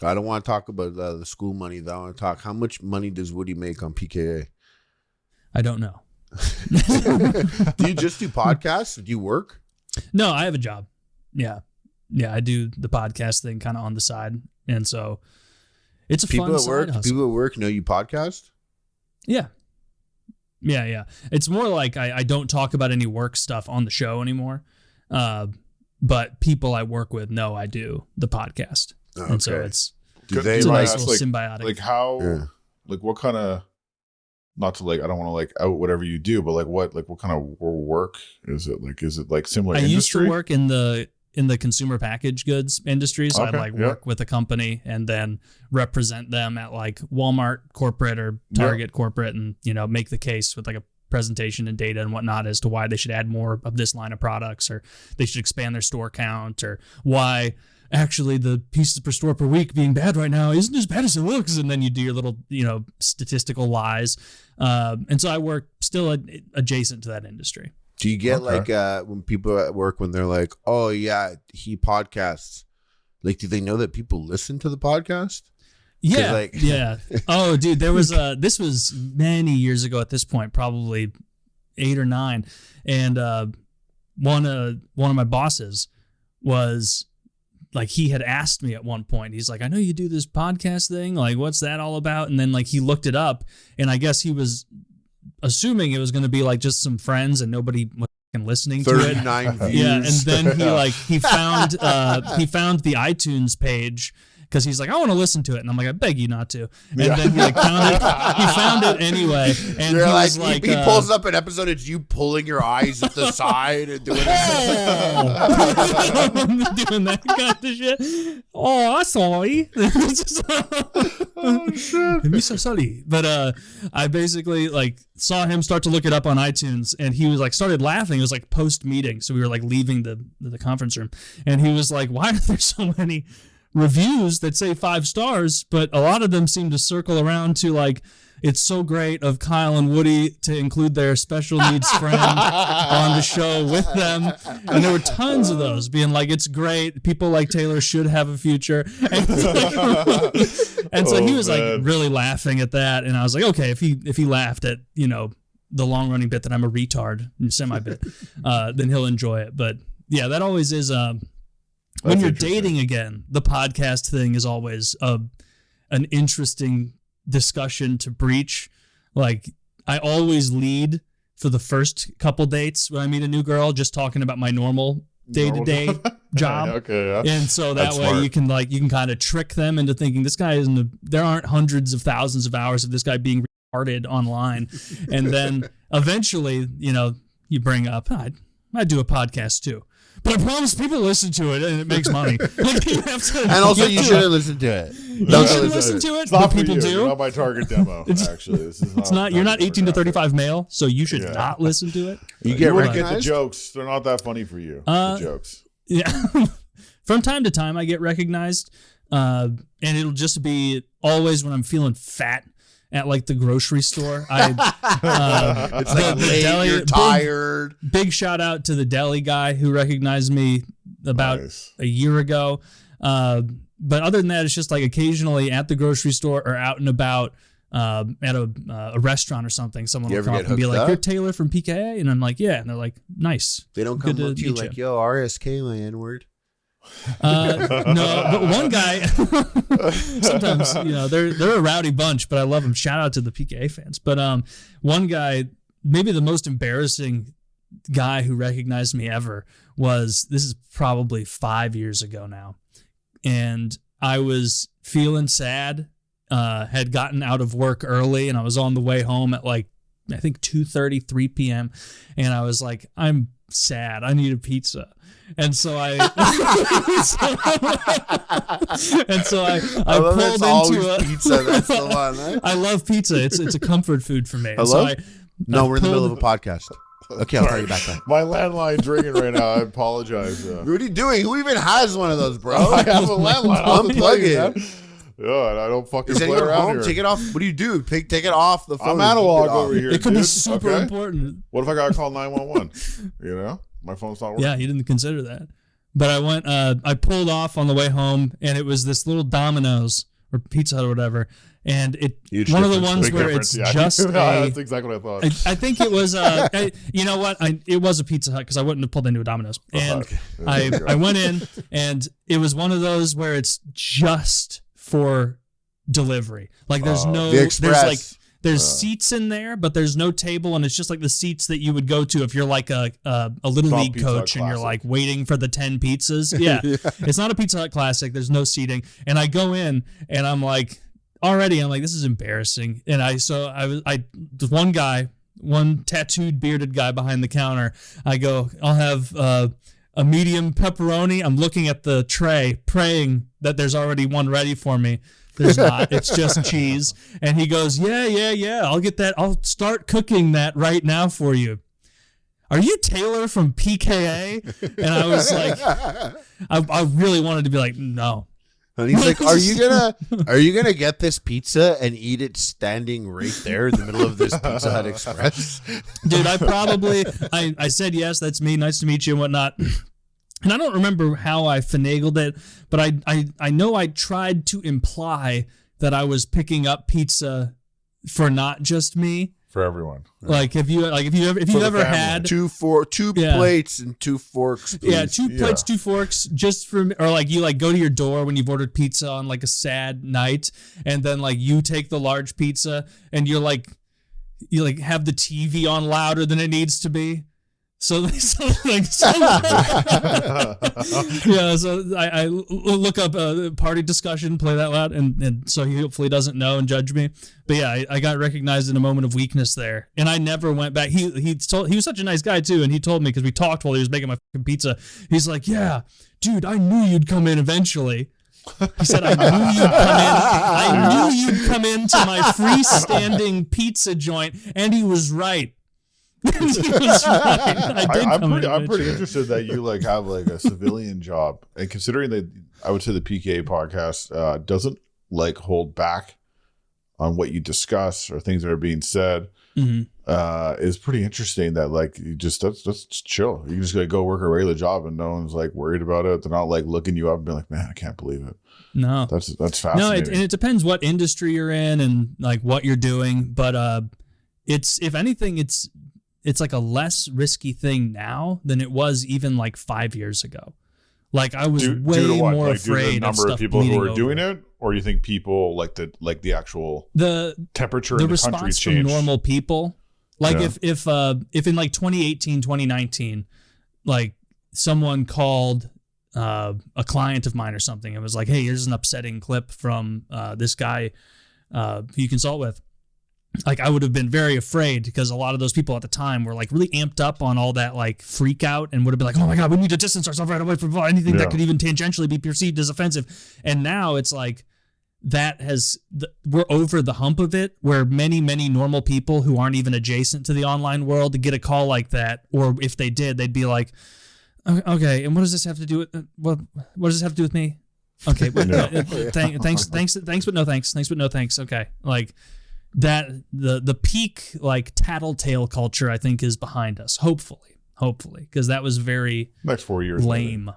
I don't want to talk about the school money. Though. I want to talk. How much money does Woody make on PKA? I don't know. Do you just do podcasts? Do you work? No, I have a job. Yeah. I do the podcast thing kind of on the side, and so it's a fun side hustle. People at work know you podcast? Yeah. It's more like I don't talk about any work stuff on the show anymore, but people I work with know I do the podcast, and so it's a nice little symbiotic. Like how, like what kind of, not to like, I don't want to like out whatever you do, but what kind of work is it? Like, is it like similar industry? I used to work in the consumer package goods industry. So I'd work with a company and then represent them at like Walmart corporate or Target corporate and, make the case with like a presentation and data and whatnot as to why they should add more of this line of products, or they should expand their store count, or why actually the pieces per store per week being bad right now isn't as bad as it looks. And then you do your little, statistical lies. And so I work still adjacent to that industry. Do you get when people at work, when they're like, oh yeah, he podcasts, like, do they know that people listen to the podcast? Yeah. Yeah. Oh dude, there was this was many years ago at this point, probably 8 or 9. And one of my bosses was like, he had asked me at one point, he's like, I know you do this podcast thing. Like, what's that all about? And then like, he looked it up, and I guess he was assuming it was going to be like just some friends and nobody was listening to it. 39 views. Yeah, and then he found the iTunes page, because he's like, I want to listen to it, and I'm like, I beg you not to. And then he found it anyway. And you're he pulls up an episode of you pulling your eyes at the side and doing doing that kind of shit. Oh, I'm sorry. Oh shit. I'm so sorry. But I basically saw him start to look it up on iTunes, and he was started laughing. It was post meeting, so we were leaving the conference room, and he was like, why are there so many reviews that say 5 stars, but a lot of them seem to circle around to it's so great of Kyle and Woody to include their special needs friend on the show with them. And there were tons of those being it's great. People like Taylor should have a future. And so he was really laughing at that. And I was like, okay, if he laughed at, the long running bit that I'm a retard, semi bit, then he'll enjoy it. But yeah, that always is, when you're dating again, the podcast thing is always an interesting discussion to breach. I always lead for the first couple dates when I meet a new girl, just talking about my normal day-to-day job. Okay, yeah. And so that way smart. you can kind of trick them into thinking this guy there aren't hundreds of thousands of hours of this guy being retarded online. And then eventually, you bring up, I do a podcast too. But I promise people listen to it, and it makes money. You have to, and also, you shouldn't listen to it. You should listen to it. It's not people for you. do. You're not my target demo. Actually, this is it's not. You're not 18 to 35 male, so you should not listen to it. You get the jokes. They're not that funny for you. The jokes. Yeah. From time to time, I get recognized, and it'll just be always when I'm feeling fat. At the grocery store, it's the deli, you're tired. Big shout out to the deli guy who recognized me about a year ago. But other than that, it's just occasionally at the grocery store or out and about at a restaurant or something. Someone will come up and be like, "You're Taylor from PKA," and I'm like, "Yeah," and they're like, "Nice." They don't come up to you like, "Yo, RSK, my N-word." No, but one guy sometimes they're a rowdy bunch, but I love them. Shout out to the PKA fans. But one guy, maybe the most embarrassing guy who recognized me ever this is probably 5 years ago now, and I was feeling sad, had gotten out of work early, and I was on the way home at I think 2:30, 3 p.m. and I was like, I'm sad, I need a pizza. And so I pulled into a pizza. That's the one. Right? I love pizza. It's a comfort food for me. Hello? We're in the middle of a podcast. Okay, I'll call you back then. My landline's ringing right now. I apologize. What are you doing? Who even has one of those, bro? I have a landline. Unplug it. Yeah, and I don't fucking play around home? here. Take it off. What do you do? Take it off the phone. I'm analog over here. It could be super important. What if I gotta call 911? My phone's not working. Yeah, you didn't consider that. But I went, I pulled off on the way home, and it was this little Domino's or Pizza Hut or whatever, and Huge one of the difference. ones Big where difference, it's yeah. just That's exactly what I thought. I think it was you know what, it was a Pizza Hut because I wouldn't have pulled into a Domino's, and I went in, and it was one of those where it's just for delivery. Like there's no, The Express. there's seats in there, but there's no table, and it's just like the seats that you would go to if you're like a little Not league Pizza Hut coach and you're Classic. like waiting for the 10 pizzas. Yeah. It's not a Pizza Hut Classic. There's no seating. And I go in and I'm like, this is embarrassing. And there's one guy, one tattooed bearded guy behind the counter. I go, I'll have a medium pepperoni. I'm looking at the tray, praying that there's already one ready for me. There's not. It's just cheese. And he goes, yeah. I'll get that. I'll start cooking that right now for you. Are you Taylor from PKA? And I was like, I really wanted to be like, no. And he's like, are you gonna get this pizza and eat it standing right there in the middle of this Pizza Hut Express? Dude, I said, yes, that's me. Nice to meet you and whatnot. And I don't remember how I finagled it, but I know I tried to imply that I was picking up pizza for not just me. For everyone. Like if you ever had two plates and 2 forks, please. Yeah, two plates, 2 forks, just for me. Or like you like go to your door when you've ordered pizza on like a sad night, and then like you take the large pizza and you have the TV on louder than it needs to be. So I look up a party discussion, play that loud, and so he hopefully doesn't know and judge me. But yeah, I got recognized in a moment of weakness there, and I never went back. He was such a nice guy too, and he told me because we talked while he was making my fucking pizza. He's like, "Yeah, dude, I knew you'd come in eventually." He said, "I knew you'd come in. I knew you'd come into my freestanding pizza joint," and he was right. He was right. I'm pretty interested that you like have like a civilian job, and considering that I would say the PKA podcast doesn't like hold back on what you discuss or things that are being said, is pretty interesting. That like you just that's chill. You can just like go work a regular job and no one's like worried about it. They're not like looking you up and being like, man, I can't believe it. No, that's fascinating. No, it depends what industry you're in and like what you're doing, but it's if anything it's like a less risky thing now than it was even like 5 years ago. Like I was way more afraid of number of people who are over. doing it, or you think people like the actual temperature the in the response country from changed? normal people. Like if in like 2018, 2019, like someone called a client of mine or something and was like, "Hey, here's an upsetting clip from this guy who you consult with." Like I would have been very afraid because a lot of those people at the time were like really amped up on all that like freak out and would have been like, "Oh my God, we need to distance ourselves right away from anything that could even tangentially be perceived as offensive." And now it's like we're over the hump of it, where many, many normal people who aren't even adjacent to the online world to get a call like that, or if they did, they'd be like, "Okay, and what does this have to do with what does this have to do with me?" Okay, thanks, but no thanks. Thanks, but no thanks. Okay, like. That the peak like tattletale culture I think is behind us, hopefully because that was very next 4 years lame.